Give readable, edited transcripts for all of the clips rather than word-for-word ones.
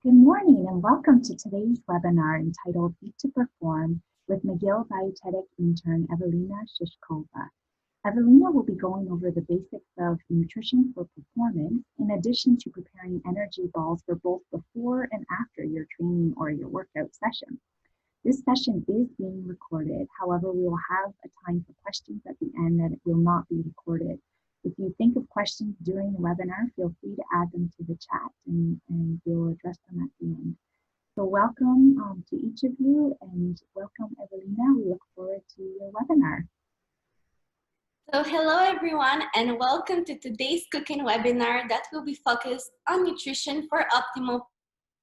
Good morning and welcome to today's webinar entitled Eat to Perform with McGill Dietetic Intern Evelina Shishkova. Evelina will be going over the basics of nutrition for performance in addition to preparing energy balls for both before and after your training or your workout session. This session is being recorded. However, we will have a time for questions at the end that will not be recorded. If you think of questions during the webinar, feel free to add them to the chat and we'll address them at the end. So welcome to each of you and welcome Evelina. We look forward to your webinar. So hello everyone and welcome to today's cooking webinar that will be focused on nutrition for optimal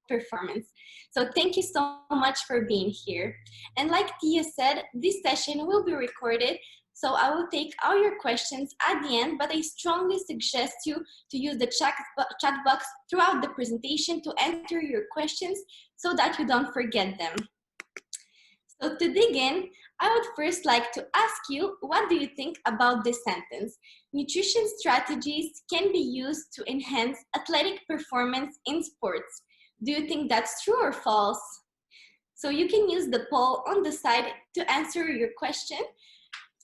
performance. So thank you so much for being here. And like Tia said, this session will be recorded. So I will take all your questions at the end, but I strongly suggest you to use the chat box throughout the presentation to enter your questions so that you don't forget them. So to dig in, I would first like to ask you, what do you think about this sentence? Nutrition strategies can be used to enhance athletic performance in sports. Do you think that's true or false? So you can use the poll on the side to answer your question.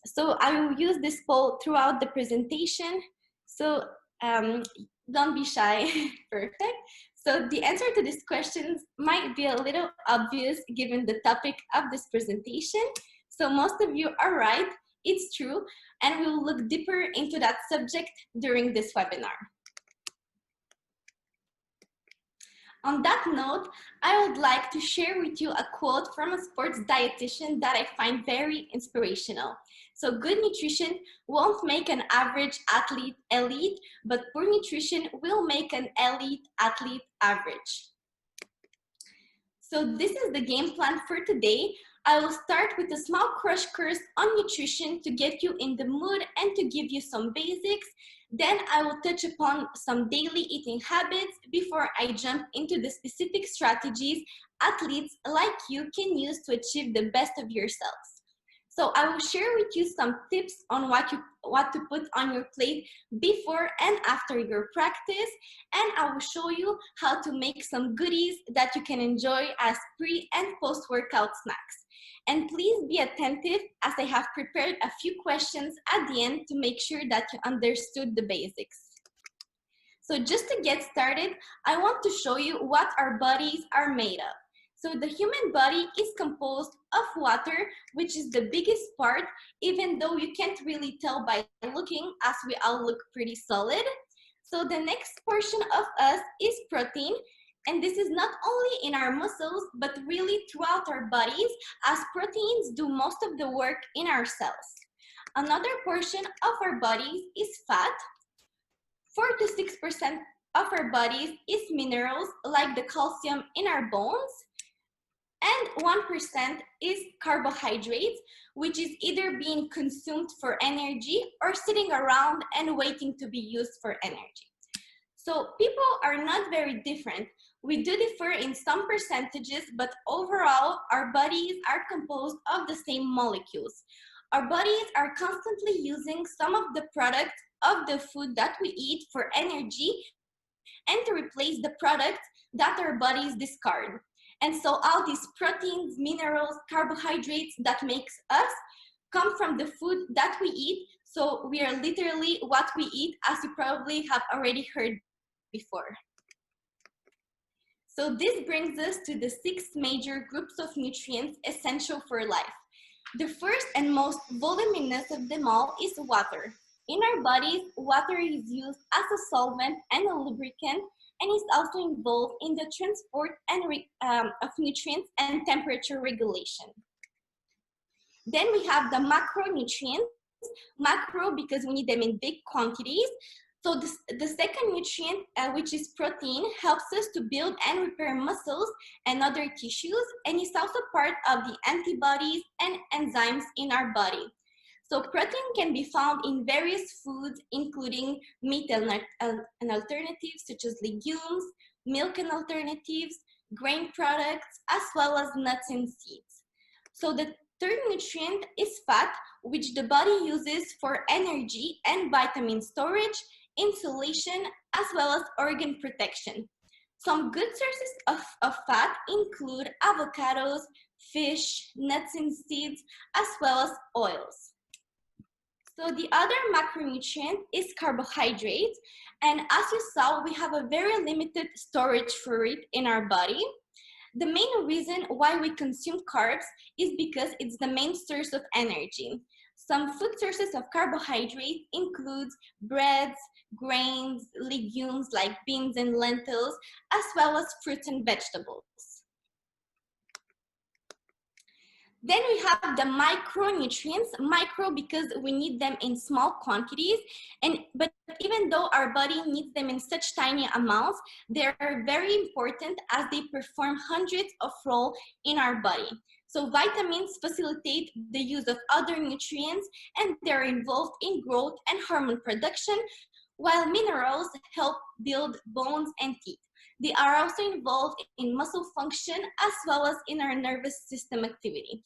So I will use this poll throughout the presentation. So don't be shy. Perfect. So the answer to these questions might be a little obvious given the topic of this presentation. So most of you are right, it's true, and we will look deeper into that subject during this webinar. On that note, I would like to share with you a quote from a sports dietitian that I find very inspirational. So good nutrition won't make an average athlete elite, but poor nutrition will make an elite athlete average. So this is the game plan for today. I will start with a small crash course on nutrition to get you in the mood and to give you some basics. Then I will touch upon some daily eating habits before I jump into the specific strategies athletes like you can use to achieve the best of yourselves. So I will share with you some tips on what to put on your plate before and after your practice, and I will show you how to make some goodies that you can enjoy as pre and post-workout snacks. And please be attentive as I have prepared a few questions at the end to make sure that you understood the basics. So just to get started, I want to show you what our bodies are made of. So the human body is composed of water, which is the biggest part, even though you can't really tell by looking, as we all look pretty solid. So the next portion of us is protein, and this is not only in our muscles, but really throughout our bodies, as proteins do most of the work in our cells. Another portion of our bodies is fat. 4 to 6% of our bodies is minerals, like the calcium in our bones. And 1% is carbohydrates, which is either being consumed for energy or sitting around and waiting to be used for energy. So people are not very different. We do differ in some percentages, but overall, our bodies are composed of the same molecules. Our bodies are constantly using some of the products of the food that we eat for energy and to replace the products that our bodies discard. And so all these proteins, minerals, carbohydrates that makes us come from the food that we eat. So we are literally what we eat, as you probably have already heard before. So this brings us to the 6 major groups of nutrients essential for life. The first and most voluminous of them all is water. In our bodies, water is used as a solvent and a lubricant, and is also involved in the transport and of nutrients and temperature regulation. Then we have the macronutrients. Macro because we need them in big quantities. So the second nutrient, which is protein, helps us to build and repair muscles and other tissues, and is also part of the antibodies and enzymes in our body. So protein can be found in various foods, including meat and alternatives such as legumes, milk and alternatives, grain products, as well as nuts and seeds. So the third nutrient is fat, which the body uses for energy and vitamin storage, insulation, as well as organ protection. Some good sources of fat include avocados, fish, nuts and seeds, as well as oils. So the other macronutrient is carbohydrates. And as you saw, we have a very limited storage for it in our body. The main reason why we consume carbs is because it's the main source of energy. Some food sources of carbohydrate includes breads, grains, legumes like beans and lentils, as well as fruits and vegetables. Then we have the micronutrients, micro because we need them in small quantities, but even though our body needs them in such tiny amounts, they're very important as they perform hundreds of roles in our body. So vitamins facilitate the use of other nutrients and they're involved in growth and hormone production, while minerals help build bones and teeth. They are also involved in muscle function as well as in our nervous system activity.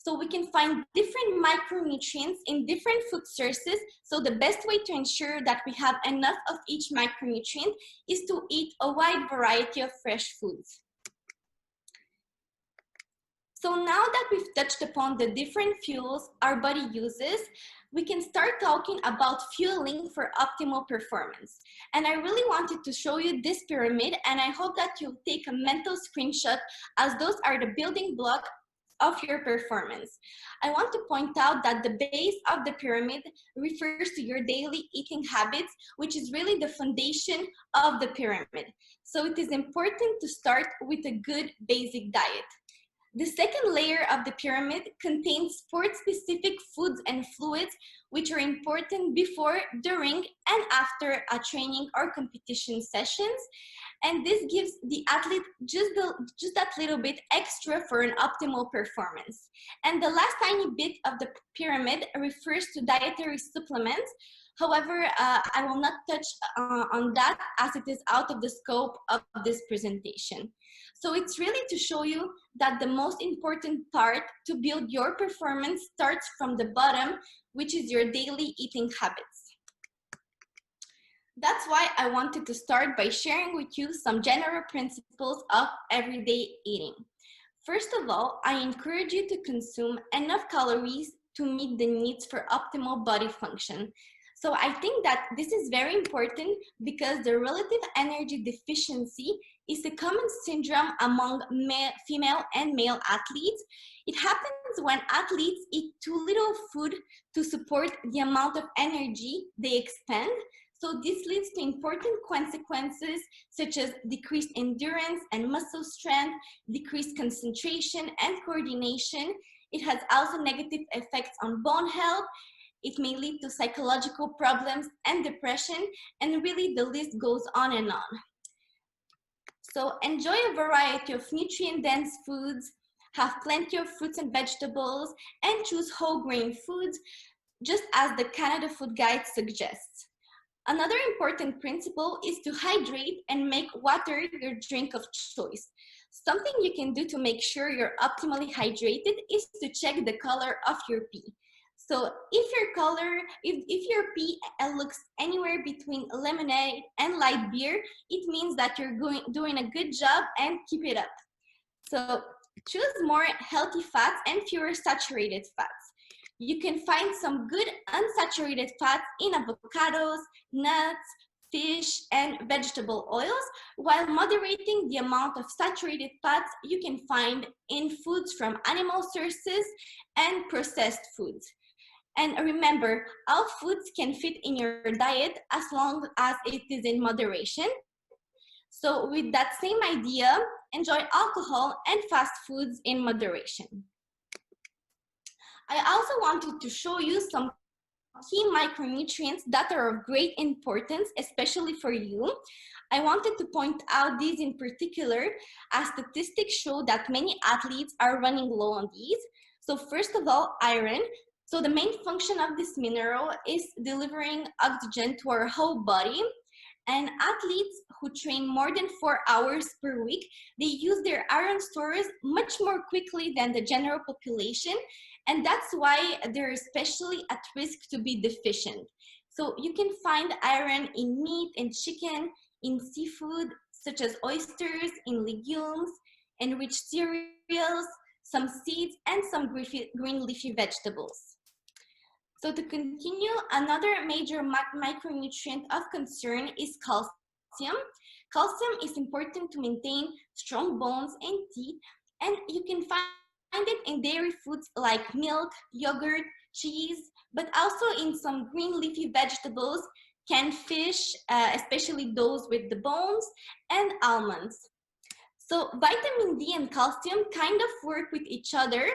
So we can find different micronutrients in different food sources. So the best way to ensure that we have enough of each micronutrient is to eat a wide variety of fresh foods. So now that we've touched upon the different fuels our body uses, we can start talking about fueling for optimal performance. And I really wanted to show you this pyramid, and I hope that you'll take a mental screenshot as those are the building blocks of your performance. I want to point out that the base of the pyramid refers to your daily eating habits, which is really the foundation of the pyramid. So it is important to start with a good basic diet. The second layer of the pyramid contains sport-specific foods and fluids, which are important before, during, and after a training or competition sessions. And this gives the athlete just that little bit extra for an optimal performance. And the last tiny bit of the pyramid refers to dietary supplements. However, I will not touch on that as it is out of the scope of this presentation. So it's really to show you that the most important part to build your performance starts from the bottom, which is your daily eating habits. That's why I wanted to start by sharing with you some general principles of everyday eating. First of all, I encourage you to consume enough calories to meet the needs for optimal body function. So I think that this is very important because the relative energy deficiency is a common syndrome among female and male athletes. It happens when athletes eat too little food to support the amount of energy they expend. So this leads to important consequences such as decreased endurance and muscle strength, decreased concentration and coordination. It has also negative effects on bone health. It may lead to psychological problems and depression, and really the list goes on and on. So enjoy a variety of nutrient-dense foods, have plenty of fruits and vegetables, and choose whole grain foods, just as the Canada Food Guide suggests. Another important principle is to hydrate and make water your drink of choice. Something you can do to make sure you're optimally hydrated is to check the color of your pee. So if your pee looks anywhere between lemonade and light beer, it means that you're doing a good job and keep it up. So choose more healthy fats and fewer saturated fats. You can find some good unsaturated fats in avocados, nuts, fish, and vegetable oils, while moderating the amount of saturated fats you can find in foods from animal sources and processed foods. And remember, all foods can fit in your diet as long as it is in moderation. So with that same idea, enjoy alcohol and fast foods in moderation. I also wanted to show you some key micronutrients that are of great importance, especially for you. I wanted to point out these in particular, as statistics show that many athletes are running low on these. So first of all, iron. So the main function of this mineral is delivering oxygen to our whole body. And athletes who train more than 4 hours per week, they use their iron stores much more quickly than the general population. And that's why they're especially at risk to be deficient. So you can find iron in meat and chicken, in seafood, such as oysters, in legumes, enriched cereals, some seeds, and some green leafy vegetables. So to continue, another major micronutrient of concern is calcium. Calcium is important to maintain strong bones and teeth, and you can find it in dairy foods like milk, yogurt, cheese, but also in some green leafy vegetables, canned fish, especially those with the bones, and almonds. So vitamin D and calcium kind of work with each other.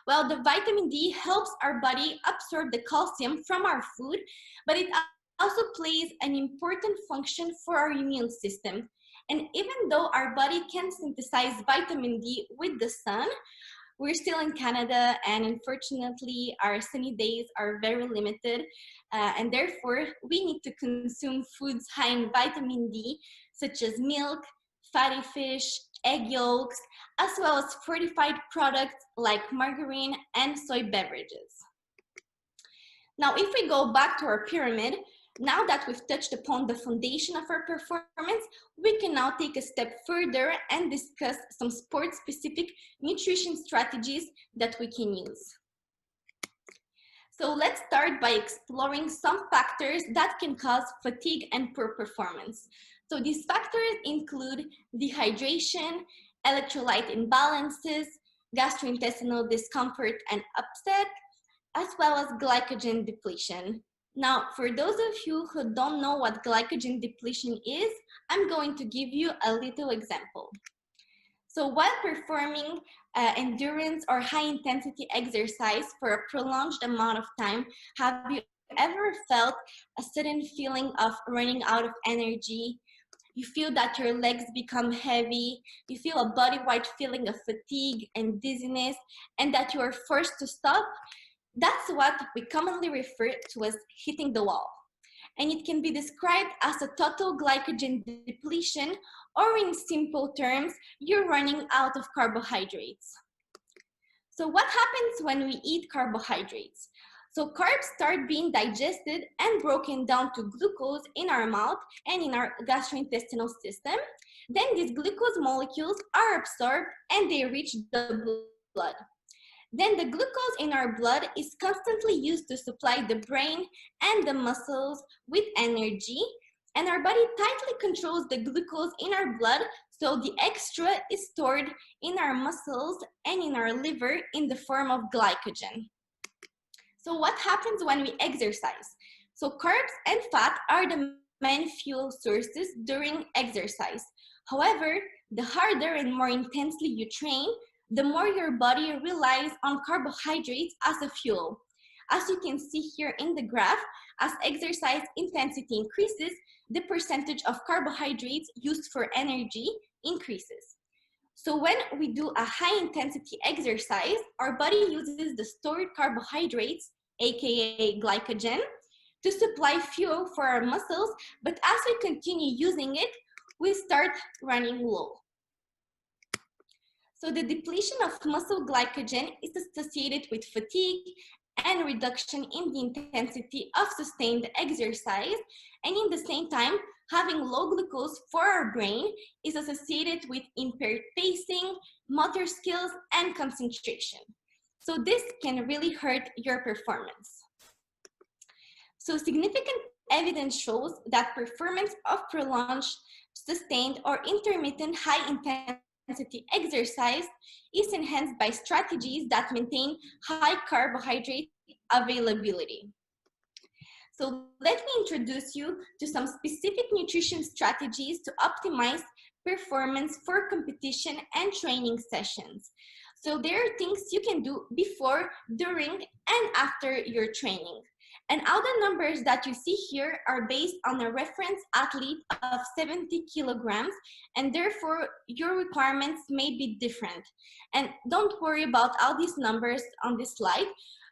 Well, the vitamin D helps our body absorb the calcium from our food, but it also plays an important function for our immune system. And even though our body can synthesize vitamin D with the sun, we're still in Canada, and unfortunately, our sunny days are very limited, and therefore, we need to consume foods high in vitamin D, such as milk, fatty fish, egg yolks, as well as fortified products like margarine and soy beverages. Now, if we go back to our pyramid, now that we've touched upon the foundation of our performance, we can now take a step further and discuss some sport-specific nutrition strategies that we can use. So let's start by exploring some factors that can cause fatigue and poor performance. So these factors include dehydration, electrolyte imbalances, gastrointestinal discomfort and upset, as well as glycogen depletion. Now, for those of you who don't know what glycogen depletion is, I'm going to give you a little example. So while performing endurance or high-intensity exercise for a prolonged amount of time, have you ever felt a sudden feeling of running out of energy? You feel that your legs become heavy, you feel a body-wide feeling of fatigue and dizziness, and that you are forced to stop? That's what we commonly refer to as hitting the wall. And it can be described as a total glycogen depletion, or in simple terms, you're running out of carbohydrates. So what happens when we eat carbohydrates? So carbs start being digested and broken down to glucose in our mouth and in our gastrointestinal system. Then these glucose molecules are absorbed and they reach the blood. Then the glucose in our blood is constantly used to supply the brain and the muscles with energy, and our body tightly controls the glucose in our blood, so the extra is stored in our muscles and in our liver in the form of glycogen. So what happens when we exercise? So carbs and fat are the main fuel sources during exercise. However, the harder and more intensely you train, the more your body relies on carbohydrates as a fuel. As you can see here in the graph, as exercise intensity increases, the percentage of carbohydrates used for energy increases. So when we do a high intensity exercise, our body uses the stored carbohydrates, aka glycogen, to supply fuel for our muscles, but as we continue using it, we start running low. So the depletion of muscle glycogen is associated with fatigue and reduction in the intensity of sustained exercise, and in the same time, having low glucose for our brain is associated with impaired pacing, motor skills, and concentration. So this can really hurt your performance. So significant evidence shows that performance of prolonged, sustained, or intermittent high-intensity exercise is enhanced by strategies that maintain high carbohydrate availability. So let me introduce you to some specific nutrition strategies to optimize performance for competition and training sessions. So there are things you can do before, during, and after your training. And all the numbers that you see here are based on a reference athlete of 70 kilograms, and therefore your requirements may be different. And don't worry about all these numbers on this slide.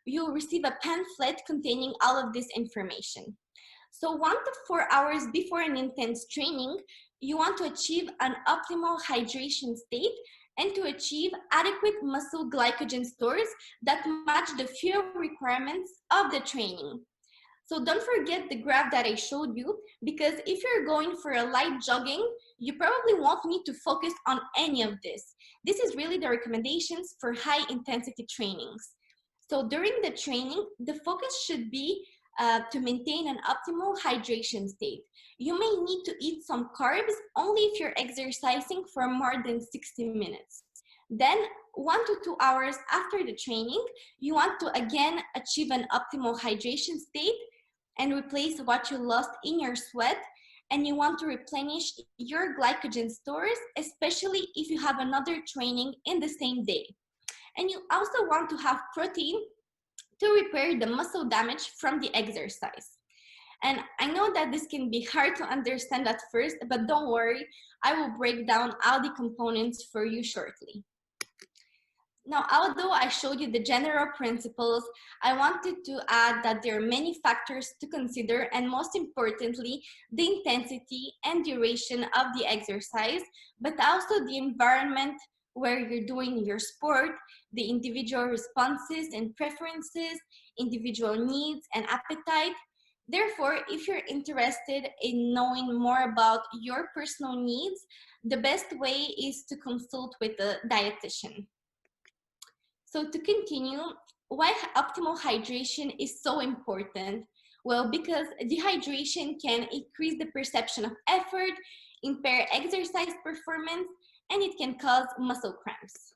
You'll receive a pamphlet containing all of this information. So 1 to 4 hours before an intense training, you want to achieve an optimal hydration state and to achieve adequate muscle glycogen stores that match the fuel requirements of the training. So don't forget the graph that I showed you, because if you're going for a light jogging, you probably won't need to focus on any of this. This is really the recommendations for high intensity trainings. So during the training, the focus should be to maintain an optimal hydration state. You may need to eat some carbs only if you're exercising for more than 60 minutes. Then 1 to 2 hours after the training, you want to again achieve an optimal hydration state and replace what you lost in your sweat. And you want to replenish your glycogen stores, especially if you have another training in the same day. And you also want to have protein to repair the muscle damage from the exercise. And I know that this can be hard to understand at first, but don't worry, I will break down all the components for you shortly. Now, although I showed you the general principles, I wanted to add that there are many factors to consider, and most importantly, the intensity and duration of the exercise, but also the environment where you're doing your sport, the individual responses and preferences, individual needs and appetite. Therefore, if you're interested in knowing more about your personal needs, the best way is to consult with a dietitian. So to continue, why optimal hydration is so important? Well, because dehydration can increase the perception of effort, impair exercise performance, and it can cause muscle cramps.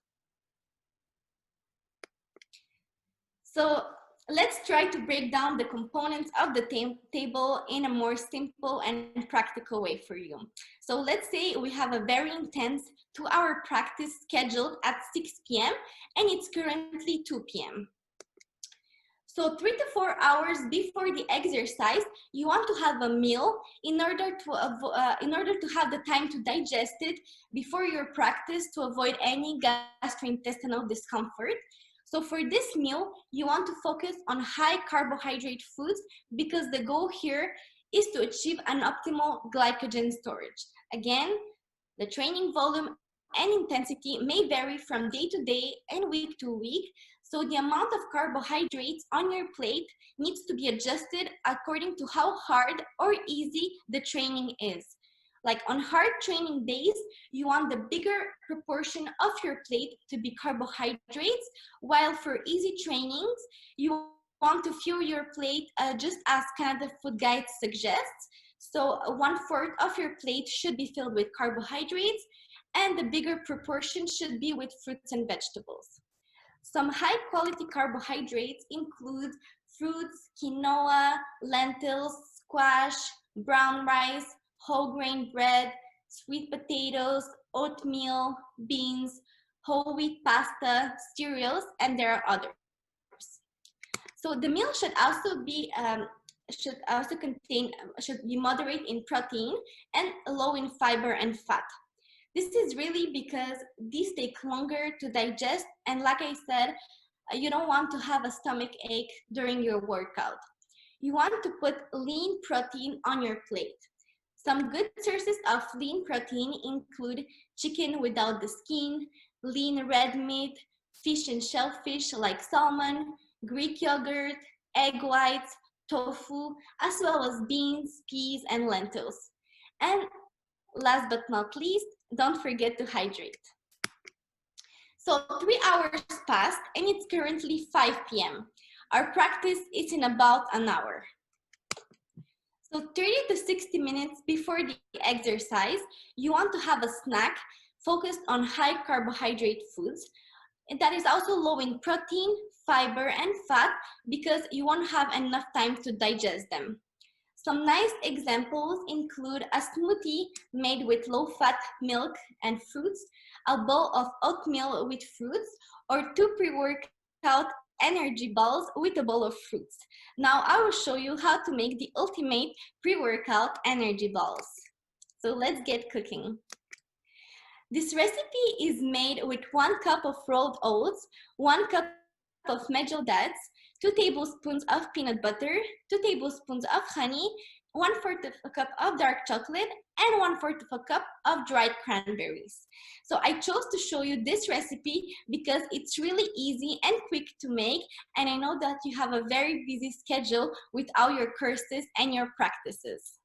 So let's try to break down the components of the table in a more simple and practical way for you. So let's say we have a very intense 2-hour practice scheduled at 6 p.m. and it's currently 2 p.m. So 3 to 4 hours before the exercise, you want to have a meal in order to have the time to digest it before your practice to avoid any gastrointestinal discomfort. So for this meal, you want to focus on high carbohydrate foods because the goal here is to achieve an optimal glycogen storage. Again, the training volume and intensity may vary from day to day and week to week, so the amount of carbohydrates on your plate needs to be adjusted according to how hard or easy the training is. Like on hard training days, you want the bigger proportion of your plate to be carbohydrates, while for easy trainings, you want to fill your plate just as Canada Food Guide suggests. So 1/4 of your plate should be filled with carbohydrates, and the bigger proportion should be with fruits and vegetables. Some high quality carbohydrates include fruits, quinoa, lentils, squash, brown rice, whole grain bread, sweet potatoes, oatmeal, beans, whole wheat pasta, cereals, and there are others. So the meal should be moderate in protein and low in fiber and fat. This is really because these take longer to digest, and like I said, you don't want to have a stomach ache during your workout. You want to put lean protein on your plate. Some good sources of lean protein include chicken without the skin, lean red meat, fish and shellfish like salmon, Greek yogurt, egg whites, tofu, as well as beans, peas, and lentils. And last but not least, don't forget to hydrate. So 3 hours passed and it's currently 5 p.m. Our practice is in about an hour. So 30 to 60 minutes before the exercise, you want to have a snack focused on high carbohydrate foods. And that is also low in protein, fiber, and fat because you won't have enough time to digest them. Some nice examples include a smoothie made with low-fat milk and fruits, a bowl of oatmeal with fruits, or 2 pre-workout energy balls with a bowl of fruits. Now I will show you how to make the ultimate pre-workout energy balls. So let's get cooking. This recipe is made with 1 cup of rolled oats, 1 cup of medjool dates, 2 tablespoons of peanut butter, 2 tablespoons of honey, 1/4 of a cup of dark chocolate, and 1/4 of a cup of dried cranberries. So I chose to show you this recipe because it's really easy and quick to make, and I know that you have a very busy schedule with all your courses and your practices.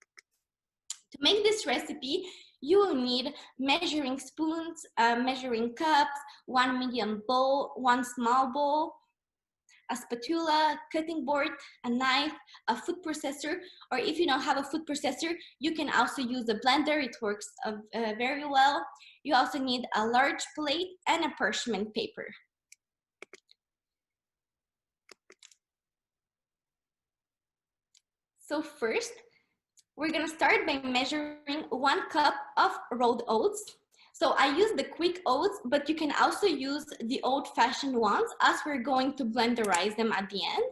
To make this recipe, you will need measuring spoons, measuring cups, one medium bowl, one small bowl, a spatula, cutting board, a knife, a food processor, or if you don't have a food processor, you can also use a blender. It works very well. You also need a large plate and a parchment paper. So first, we're gonna start by measuring 1 cup of rolled oats. So I use the quick oats, but you can also use the old-fashioned ones as we're going to blenderize them at the end.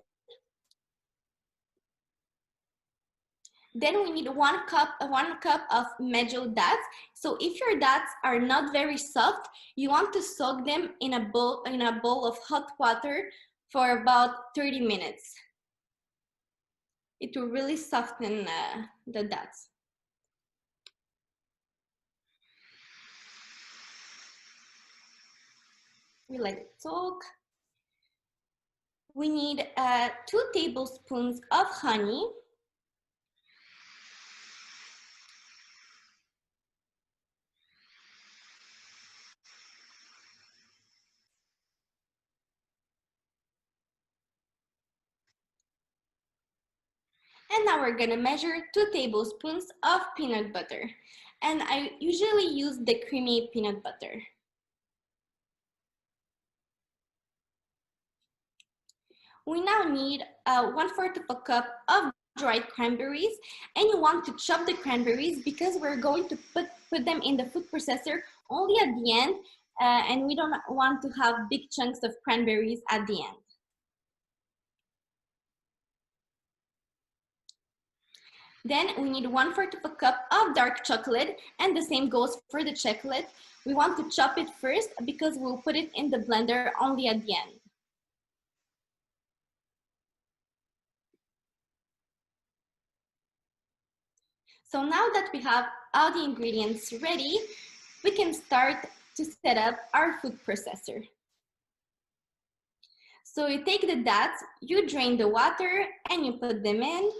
Then we need 1 cup of meadow dates. So if your dates are not very soft, you want to soak them in a bowl of hot water for about 30 minutes. It will really soften the dates. We let it soak. We need 2 tablespoons of honey. And now we're gonna measure 2 tablespoons of peanut butter. And I usually use the creamy peanut butter. We now need 1/4 of a cup of dried cranberries, and you want to chop the cranberries because we're going to put them in the food processor only at the end, and we don't want to have big chunks of cranberries at the end. Then we need 1/4 of a cup of dark chocolate, and the same goes for the chocolate. We want to chop it first because we'll put it in the blender only at the end. So now that we have all the ingredients ready, we can start to set up our food processor. So you take the dates, you drain the water, and you put them in.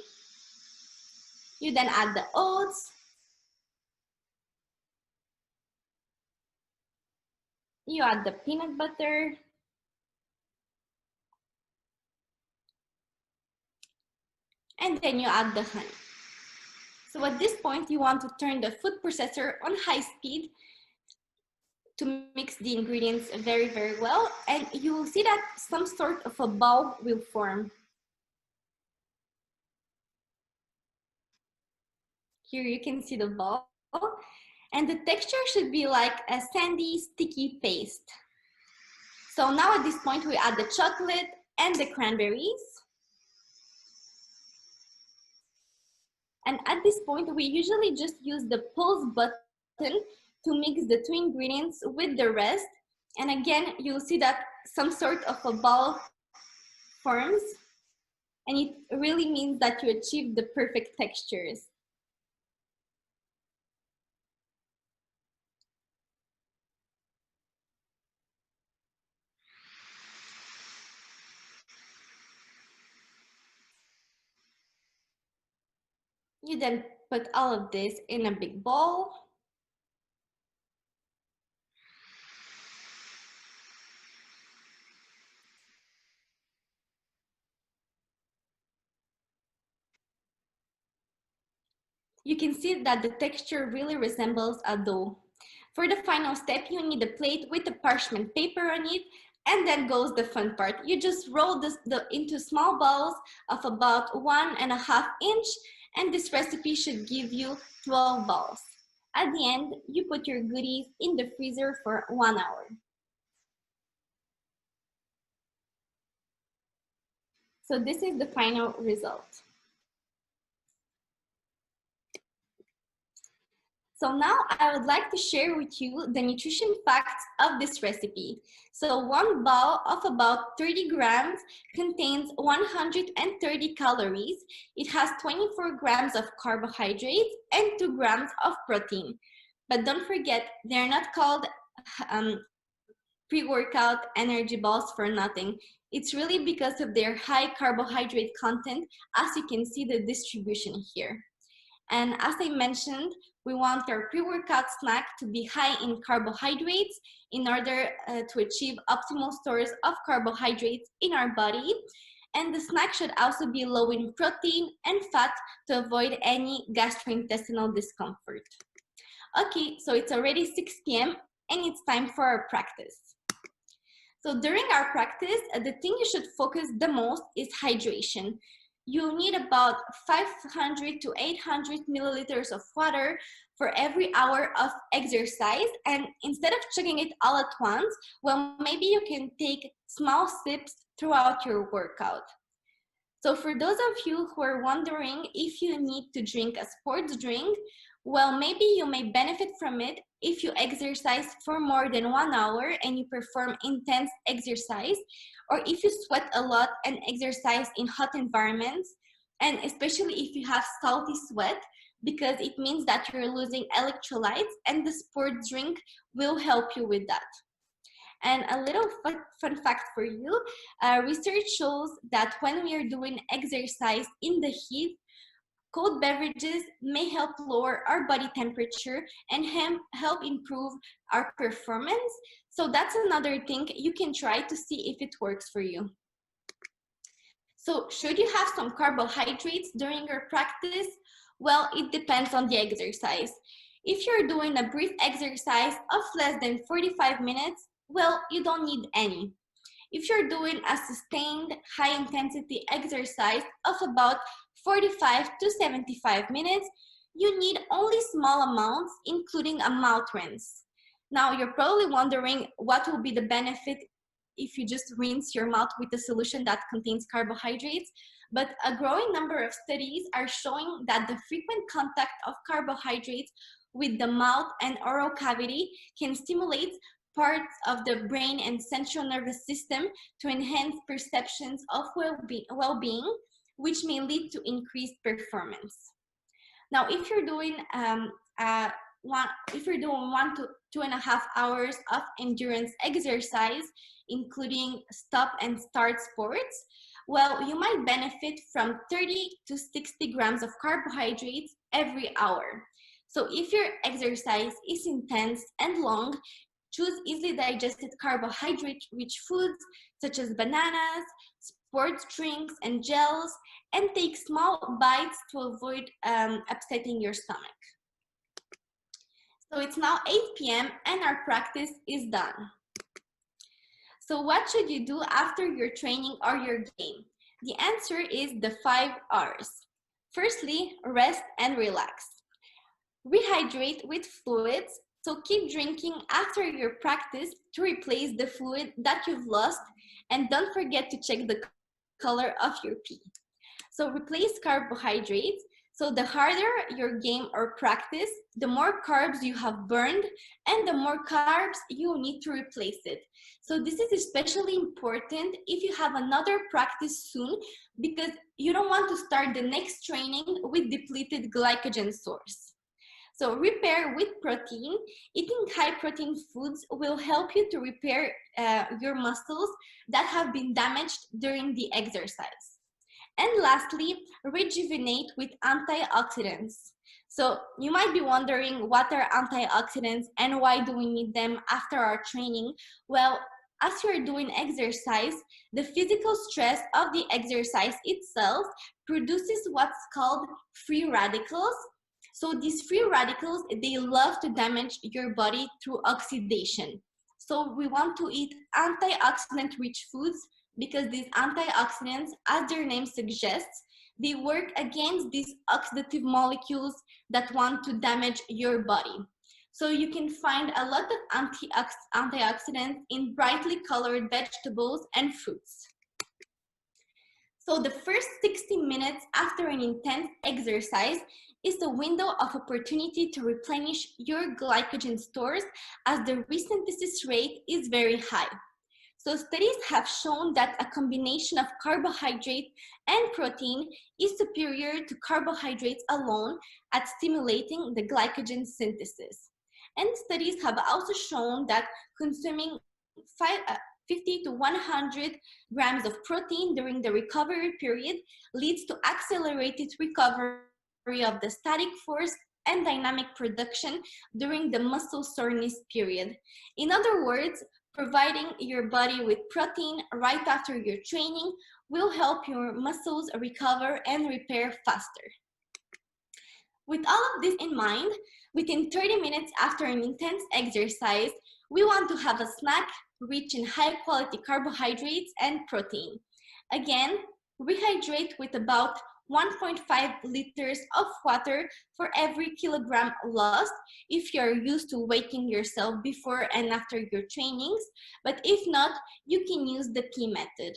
You then add the oats. You add the peanut butter. And then you add the honey. So at this point, you want to turn the food processor on high speed to mix the ingredients very, very well. And you will see that some sort of a ball will form. Here you can see the ball. And the texture should be like a sandy, sticky paste. So now at this point, we add the chocolate and the cranberries. And at this point, we usually just use the pulse button to mix the 2 ingredients with the rest. And again, you'll see that some sort of a ball forms. And it really means that you achieve the perfect textures. You then put all of this in a big bowl. You can see that the texture really resembles a dough. For the final step, you need a plate with the parchment paper on it, and then goes the fun part. You just roll this into small balls of about 1.5 inch, and this recipe should give you 12 balls. At the end, you put your goodies in the freezer for 1 hour. So this is the final result. So now I would like to share with you the nutrition facts of this recipe. So one bowl of about 30 grams contains 130 calories. It has 24 grams of carbohydrates and 2 grams of protein. But don't forget, they're not called pre-workout energy balls for nothing. It's really because of their high carbohydrate content, as you can see the distribution here. And as I mentioned, we want our pre-workout snack to be high in carbohydrates in order to achieve optimal stores of carbohydrates in our body. And the snack should also be low in protein and fat to avoid any gastrointestinal discomfort. Okay, so it's already 6 p.m. and it's time for our practice. So during our practice, the thing you should focus the most is hydration. You need about 500 to 800 milliliters of water for every hour of exercise. And instead of chugging it all at once, well, maybe you can take small sips throughout your workout. So for those of you who are wondering if you need to drink a sports drink, well, maybe you may benefit from it if you exercise for more than 1 hour and you perform intense exercise, or if you sweat a lot and exercise in hot environments, and especially if you have salty sweat, because it means that you're losing electrolytes, and the sports drink will help you with that. And a little fun fact for you, research shows that when we are doing exercise in the heat, cold beverages may help lower our body temperature and help improve our performance. So that's another thing you can try to see if it works for you. So should you have some carbohydrates during your practice? Well, it depends on the exercise. If you're doing a brief exercise of less than 45 minutes, well, you don't need any. If you're doing a sustained high-intensity exercise of about 45 to 75 minutes, you need only small amounts, including a mouth rinse. Now, you're probably wondering what will be the benefit if you just rinse your mouth with a solution that contains carbohydrates. But a growing number of studies are showing that the frequent contact of carbohydrates with the mouth and oral cavity can stimulate parts of the brain and central nervous system to enhance perceptions of well-being, which may lead to increased performance. Now, if you're doing 1 to 2.5 hours of endurance exercise, including stop and start sports, well, you might benefit from 30 to 60 grams of carbohydrates every hour. So if your exercise is intense and long, choose easily digested carbohydrate-rich foods such as bananas, sports drinks, and gels, and take small bites to avoid upsetting your stomach. So it's now 8 p.m. and our practice is done. So what should you do after your training or your game? The answer is the 5 R's. Firstly, rest and relax. Rehydrate with fluids. So keep drinking after your practice to replace the fluid that you've lost, and don't forget to check the color of your pee. So replace carbohydrates. So the harder your game or practice, the more carbs you have burned and the more carbs you need to replace it. So this is especially important if you have another practice soon, because you don't want to start the next training with depleted glycogen source. So repair with protein. Eating high protein foods will help you to repair your muscles that have been damaged during the exercise. And lastly, rejuvenate with antioxidants. So you might be wondering, what are antioxidants and why do we need them after our training? Well, as you're doing exercise, the physical stress of the exercise itself produces what's called free radicals. So these free radicals, they love to damage your body through oxidation. So we want to eat antioxidant-rich foods because these antioxidants, as their name suggests, they work against these oxidative molecules that want to damage your body. So you can find a lot of antioxidants in brightly colored vegetables and fruits. So the first 60 minutes after an intense exercise, is a window of opportunity to replenish your glycogen stores as the resynthesis rate is very high. So studies have shown that a combination of carbohydrate and protein is superior to carbohydrates alone at stimulating the glycogen synthesis. And studies have also shown that consuming 50 to 100 grams of protein during the recovery period leads to accelerated recovery of the static force and dynamic production during the muscle soreness period. In other words, providing your body with protein right after your training will help your muscles recover and repair faster. With all of this in mind, within 30 minutes after an intense exercise, we want to have a snack rich in high-quality carbohydrates and protein. Again, rehydrate with about 1.5 liters of water for every kilogram lost if you're used to weighing yourself before and after your trainings, but if not, you can use the P method.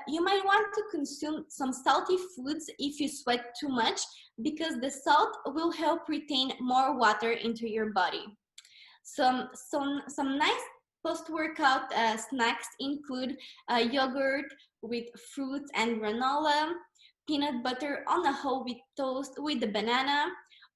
You might want to consume some salty foods if you sweat too much because the salt will help retain more water into your body. Some nice post-workout snacks include yogurt with fruits and granola, peanut butter on a whole wheat toast with a banana,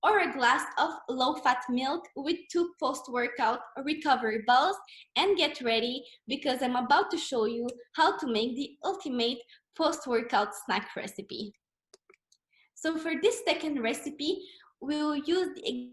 or a glass of low-fat milk with 2 post-workout recovery balls. And get ready because I'm about to show you how to make the ultimate post-workout snack recipe. So for this second recipe, we'll use the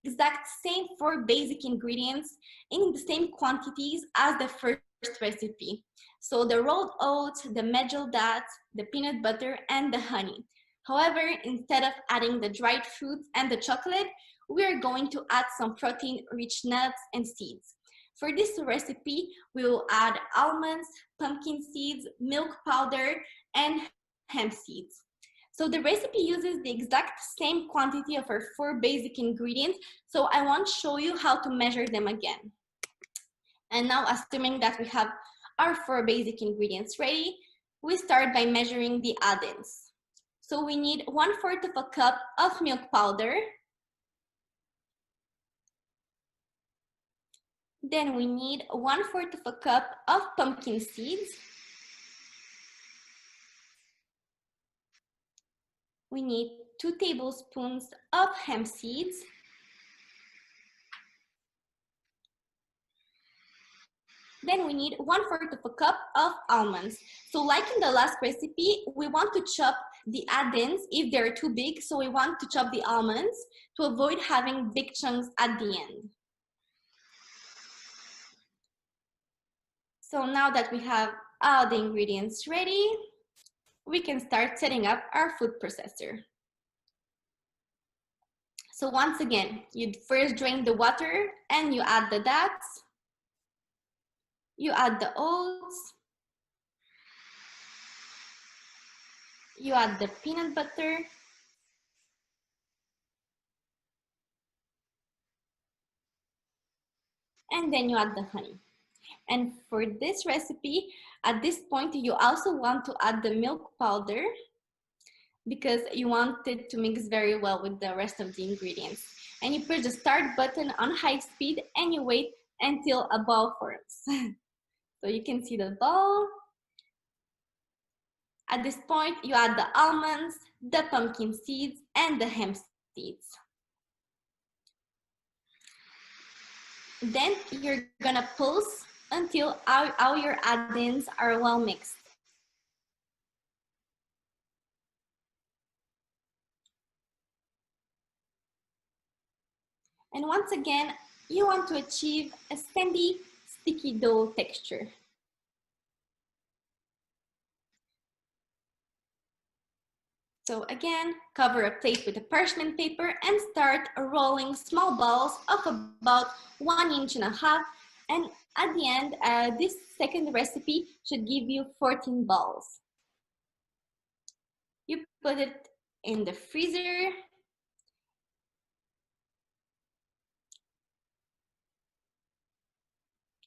exact same 4 basic ingredients in the same quantities as the first recipe. So the rolled oats, the medjool dates, the peanut butter, and the honey. However, instead of adding the dried fruits and the chocolate, we are going to add some protein-rich nuts and seeds. For this recipe, we will add almonds, pumpkin seeds, milk powder, and hemp seeds. So the recipe uses the exact same quantity of our 4 basic ingredients, so I won't show you how to measure them again. And now, assuming that we have our 4 basic ingredients ready, we start by measuring the add-ins. So we need 1/4 of a cup of milk powder. Then we need 1/4 of a cup of pumpkin seeds. We need 2 tablespoons of hemp seeds. Then we need 1/4 of a cup of almonds. So like in the last recipe, we want to chop the add-ins if they're too big. So we want to chop the almonds to avoid having big chunks at the end. So now that we have all the ingredients ready, we can start setting up our food processor. So once again, you'd first drain the water and you add the dates. You add the oats. You add the peanut butter. And then you add the honey. And for this recipe, at this point, you also want to add the milk powder because you want it to mix very well with the rest of the ingredients. And you push the start button on high speed and you wait until a ball forms. So you can see the ball. At this point, you add the almonds, the pumpkin seeds, and the hemp seeds. Then you're gonna pulse until all your add-ins are well mixed. And once again, you want to achieve a sandy, sticky dough texture. So again, cover a plate with a parchment paper and start rolling small balls of about 1.5 inches. And at the end, this second recipe should give you 14 balls. You put it in the freezer.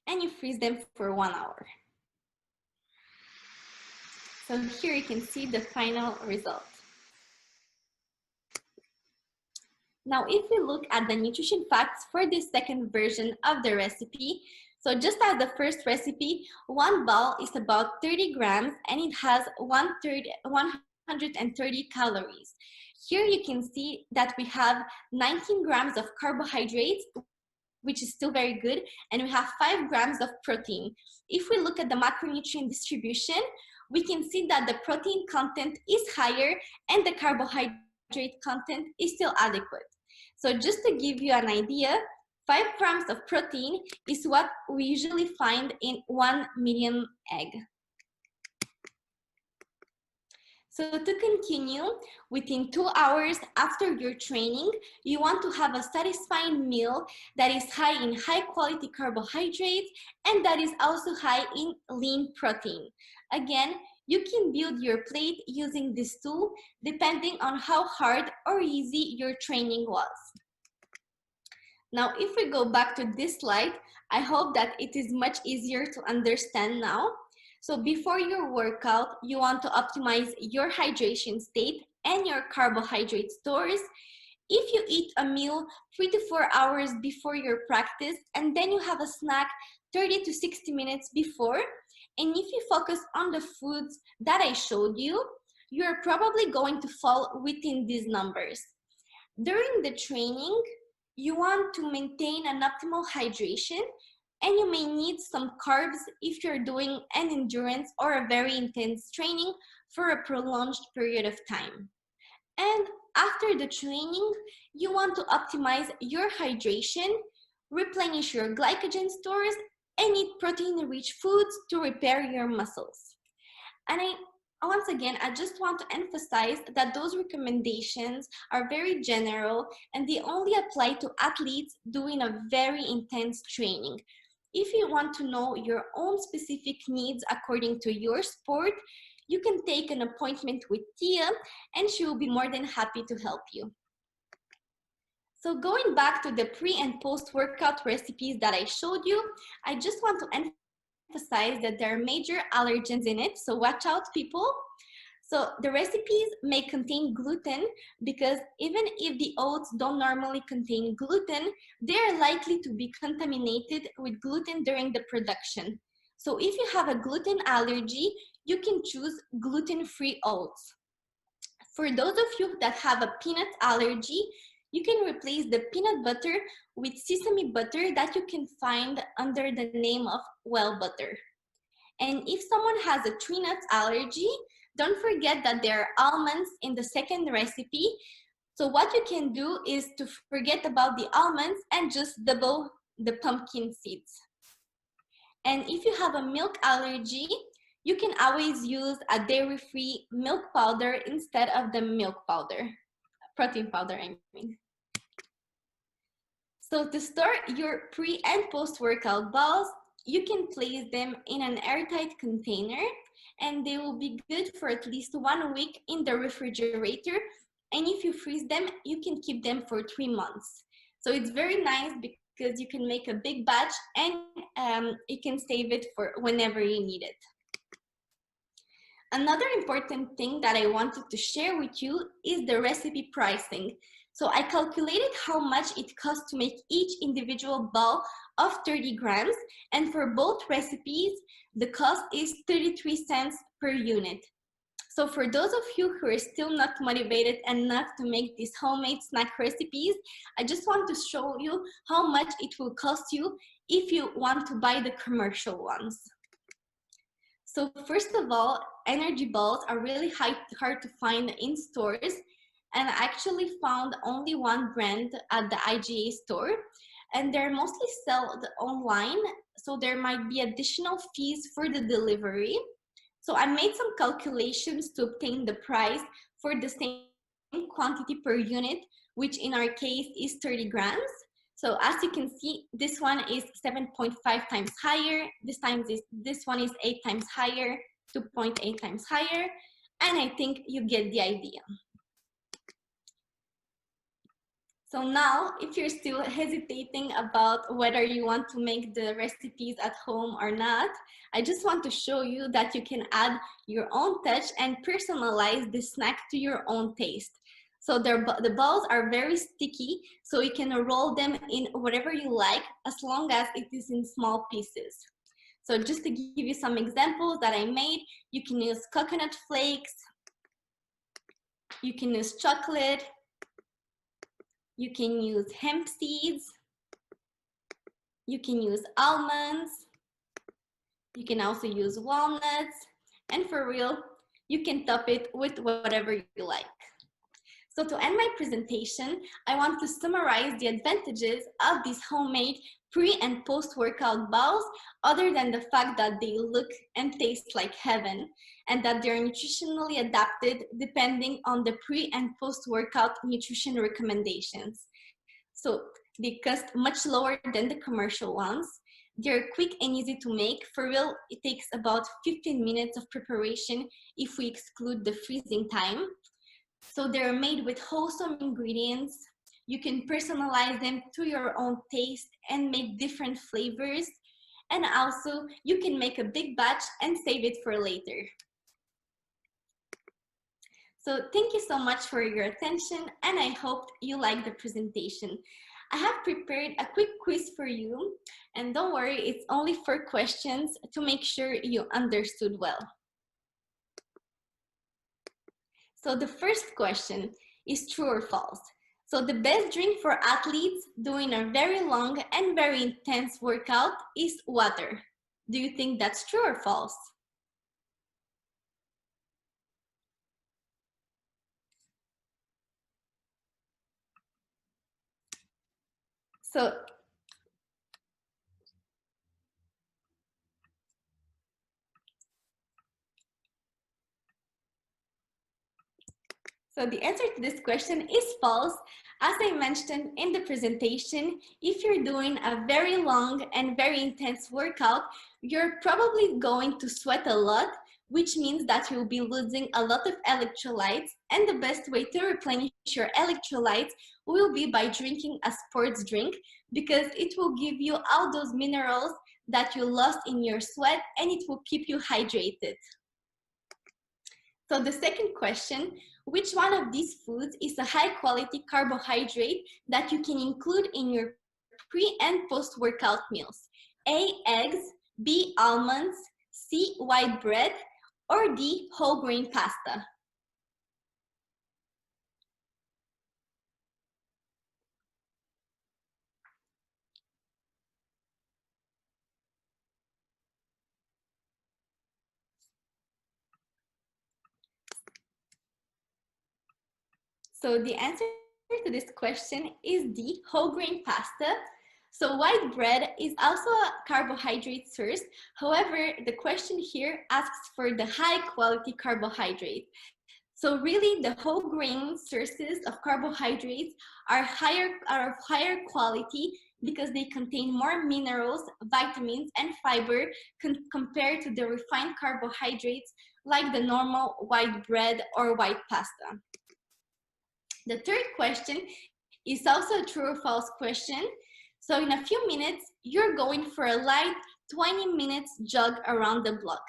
And you freeze them for 1 hour. So here you can see the final result. Now, if we look at the nutrition facts for this second version of the recipe, so just as the first recipe, one bowl is about 30 grams and it has 130 calories. Here you can see that we have 19 grams of carbohydrates, which is still very good, and we have 5 grams of protein. If we look at the macronutrient distribution, we can see that the protein content is higher and the carbohydrate content is still adequate. So just to give you an idea, 5 grams of protein is what we usually find in 1 medium egg. So to continue, within 2 hours after your training, you want to have a satisfying meal that is high in high quality carbohydrates and that is also high in lean protein. Again, you can build your plate using this tool depending on how hard or easy your training was. Now, if we go back to this slide, I hope that it is much easier to understand now. So before your workout, you want to optimize your hydration state and your carbohydrate stores. If you eat a meal 3 to 4 hours before your practice, and then you have a snack 30 to 60 minutes before, and if you focus on the foods that I showed you, you're probably going to fall within these numbers. During the training, you want to maintain an optimal hydration, and you may need some carbs if you're doing an endurance or a very intense training for a prolonged period of time. And after the training, you want to optimize your hydration, replenish your glycogen stores, and eat protein-rich foods to repair your muscles. And once again, I just want to emphasize that those recommendations are very general and they only apply to athletes doing a very intense training. If you want to know your own specific needs according to your sport, you can take an appointment with Tia and she will be more than happy to help you. So going back to the pre and post-workout recipes that I showed you, I just want to emphasize that there are major allergens in it, so watch out, people. So the recipes may contain gluten because even if the oats don't normally contain gluten, they are likely to be contaminated with gluten during the production. So if you have a gluten allergy, you can choose gluten-free oats. For those of you that have a peanut allergy, you can replace the peanut butter with sesame butter that you can find under the name of well butter. And if someone has a tree nut allergy, don't forget that there are almonds in the second recipe. So what you can do is to forget about the almonds and just double the pumpkin seeds. And if you have a milk allergy, you can always use a dairy-free milk powder instead of the milk powder, protein powder, I mean. So to store your pre and post-workout balls, you can place them in an airtight container and they will be good for at least 1 week in the refrigerator. And if you freeze them, you can keep them for 3 months. So it's very nice because you can make a big batch and you can save it for whenever you need it. Another important thing that I wanted to share with you is the recipe pricing. So I calculated how much it costs to make each individual ball of 30 grams. And for both recipes, the cost is 33 cents per unit. So for those of you who are still not motivated enough to make these homemade snack recipes, I just want to show you how much it will cost you if you want to buy the commercial ones. So first of all, energy balls are really hard to find in stores. And I actually found only one brand at the IGA store. And they're mostly sold online. So there might be additional fees for the delivery. So I made some calculations to obtain the price for the same quantity per unit, which in our case is 30 grams. So as you can see, this one is 7.5 times higher. This one is 8 times higher, 2.8 times higher. And I think you get the idea. So now, if you're still hesitating about whether you want to make the recipes at home or not, I just want to show you that you can add your own touch and personalize the snack to your own taste. So the balls are very sticky, so you can roll them in whatever you like as long as it is in small pieces. So just to give you some examples that I made, you can use coconut flakes, you can use chocolate, you can use hemp seeds, you can use almonds, you can also use walnuts, and for real, you can top it with whatever you like. So to end my presentation, I want to summarize the advantages of these homemade pre and post-workout balls, other than the fact that they look and taste like heaven, and that they're nutritionally adapted depending on the pre and post-workout nutrition recommendations. So they cost much lower than the commercial ones. They're quick and easy to make. For real, it takes about 15 minutes of preparation if we exclude the freezing time. So they're made with wholesome ingredients. You can personalize them to your own taste and make different flavors. And also, you can make a big batch and save it for later. So thank you so much for your attention, and I hope you like the presentation. I have prepared a quick quiz for you, and don't worry, it's only 4 questions to make sure you understood well. So the first question is true or false. So the best drink for athletes doing a very long and very intense workout is water. Do you think that's true or false? So the answer to this question is false. As I mentioned in the presentation, if you're doing a very long and very intense workout, you're probably going to sweat a lot, which means that you'll be losing a lot of electrolytes. And the best way to replenish your electrolytes will be by drinking a sports drink, because it will give you all those minerals that you lost in your sweat, and it will keep you hydrated. So the second question, which one of these foods is a high quality carbohydrate that you can include in your pre and post workout meals? A, eggs, B, almonds, C, white bread, or D, whole grain pasta? So the answer to this question is D, whole grain pasta. So white bread is also a carbohydrate source. However, the question here asks for the high quality carbohydrate. So really, the whole grain sources of carbohydrates are of higher quality because they contain more minerals, vitamins, and fiber compared to the refined carbohydrates like the normal white bread or white pasta. The third question is also a true or false question. So in a few minutes, you're going for a light 20 minutes jog around the block.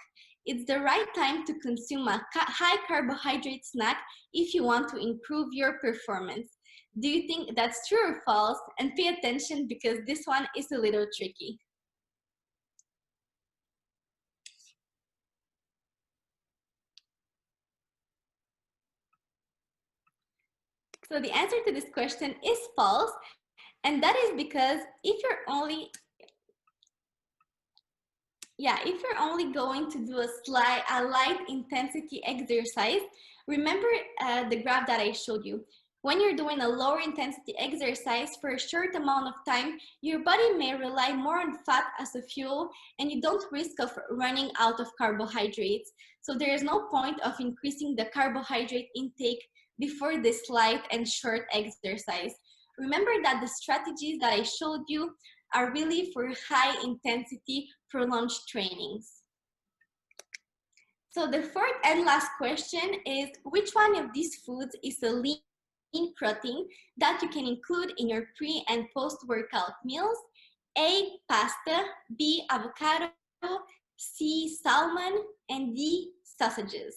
It's the right time to consume a high carbohydrate snack if you want to improve your performance. Do you think that's true or false? And pay attention because this one is a little tricky. So the answer to this question is false. And that is because if you're only going to do a light intensity exercise, remember the graph that I showed you. When you're doing a lower intensity exercise for a short amount of time, your body may rely more on fat as a fuel, and you don't risk of running out of carbohydrates. So there is no point of increasing the carbohydrate intake before this light and short exercise. Remember that the strategies that I showed you are really for high intensity prolonged trainings. So the fourth and last question is, which one of these foods is a lean protein that you can include in your pre and post-workout meals? A, pasta, B, avocado, C, salmon, and D, sausages.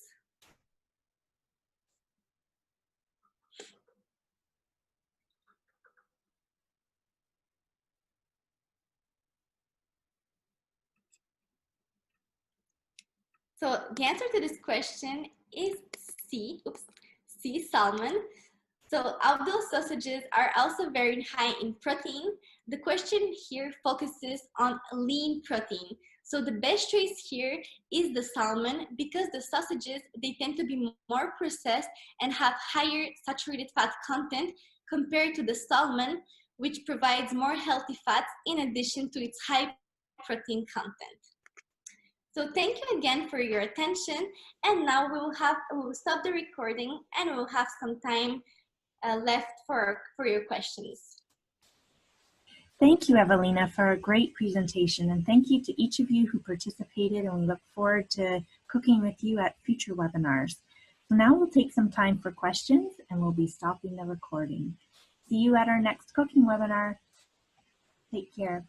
So the answer to this question is C. Oops, C, salmon. So although sausages are also very high in protein, the question here focuses on lean protein. So the best choice here is the salmon because the sausages, they tend to be more processed and have higher saturated fat content compared to the salmon, which provides more healthy fats in addition to its high protein content. So thank you again for your attention. And now we will stop the recording and we'll have some time left for your questions. Thank you, Evelina, for a great presentation, and thank you to each of you who participated, and we look forward to cooking with you at future webinars. So now we'll take some time for questions, and we'll be stopping the recording. See you at our next cooking webinar. Take care.